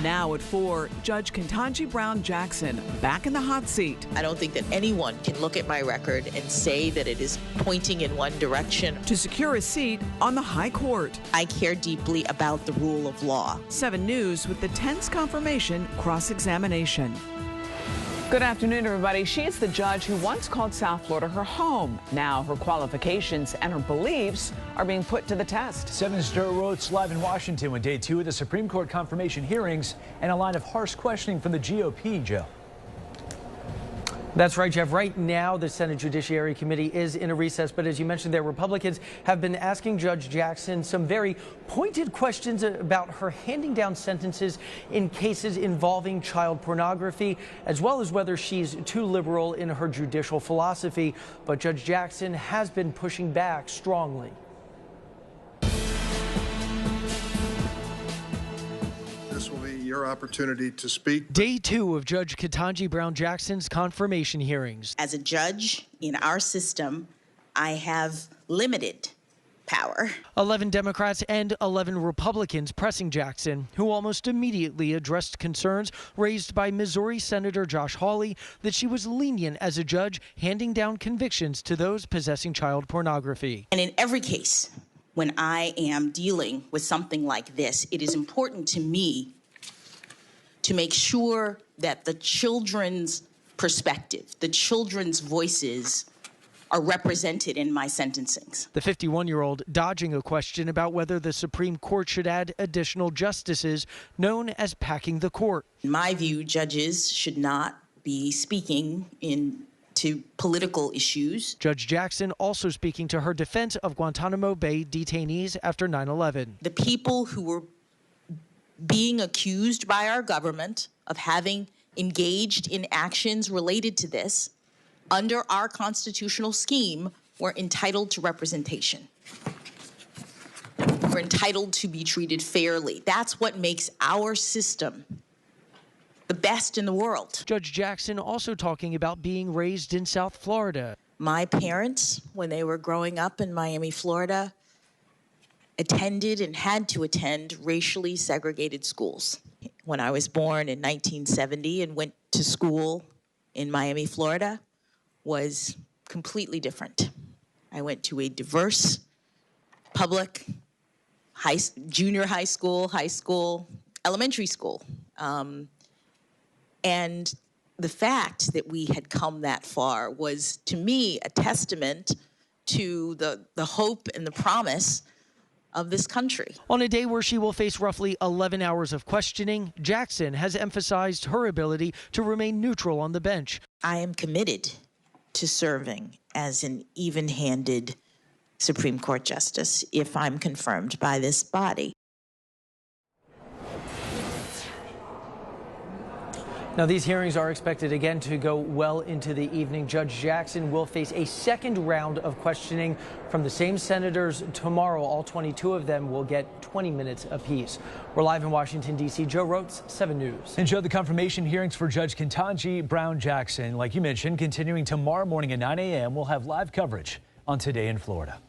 Now at 4, Judge Ketanji Brown Jackson back in the hot seat. I don't think that anyone can look at my record and say that it is pointing in one direction. To secure a seat on the high court. I care deeply about the rule of law. 7 News with the tense confirmation cross-examination. Good afternoon, everybody. She is the judge who once called South Florida her home. Now her qualifications and her beliefs are being put to the test. 7 Star Roads live in Washington with day 2 of the Supreme Court confirmation hearings and a line of harsh questioning from the GOP, Joe. That's right, Jeff. Right now, the Senate Judiciary Committee is in a recess, but as you mentioned there, Republicans have been asking Judge Jackson some very pointed questions about her handing down sentences in cases involving child pornography, as well as whether she's too liberal in her judicial philosophy. But Judge Jackson has been pushing back strongly. This will be your opportunity to speak. Day 2 of Judge Ketanji Brown Jackson's confirmation hearings. As a judge in our system, I have limited power. 11 Democrats and 11 Republicans pressing Jackson, who almost immediately addressed concerns raised by Missouri Senator Josh Hawley that she was lenient as a judge, handing down convictions to those possessing child pornography. And in every case, when I am dealing with something like this, it is important to me to make sure that the children's perspective, the children's voices are represented in my sentencings. The 51-year-old dodging a question about whether the Supreme Court should add additional justices, known as packing the court. In my view, judges should not be speaking to political issues. Judge Jackson also speaking to her defense of Guantanamo Bay detainees after 9/11. The people who were being accused by our government of having engaged in actions related to this under our constitutional scheme were entitled to representation. We're entitled to be treated fairly. That's what makes our system the best in the world. Judge Jackson also talking about being raised in South Florida. My parents, when they were growing up in Miami, Florida, attended and had to attend racially segregated schools. When I was born in 1970 and went to school in Miami, Florida, was completely different. I went to a diverse public junior high school, elementary school. And the fact that we had come that far was, to me, a testament to the hope and the promise of this country. On a day where she will face roughly 11 hours of questioning, Jackson has emphasized her ability to remain neutral on the bench. I am committed to serving as an even-handed Supreme Court justice if I'm confirmed by this body. Now, these hearings are expected again to go well into the evening. Judge Jackson will face a second round of questioning from the same senators tomorrow. All 22 of them will get 20 minutes apiece. We're live in Washington, D.C. Joe Rotes, 7 News. And Joe, the confirmation hearings for Judge Ketanji Brown Jackson, like you mentioned, continuing tomorrow morning at 9 a.m. We'll have live coverage on Today in Florida.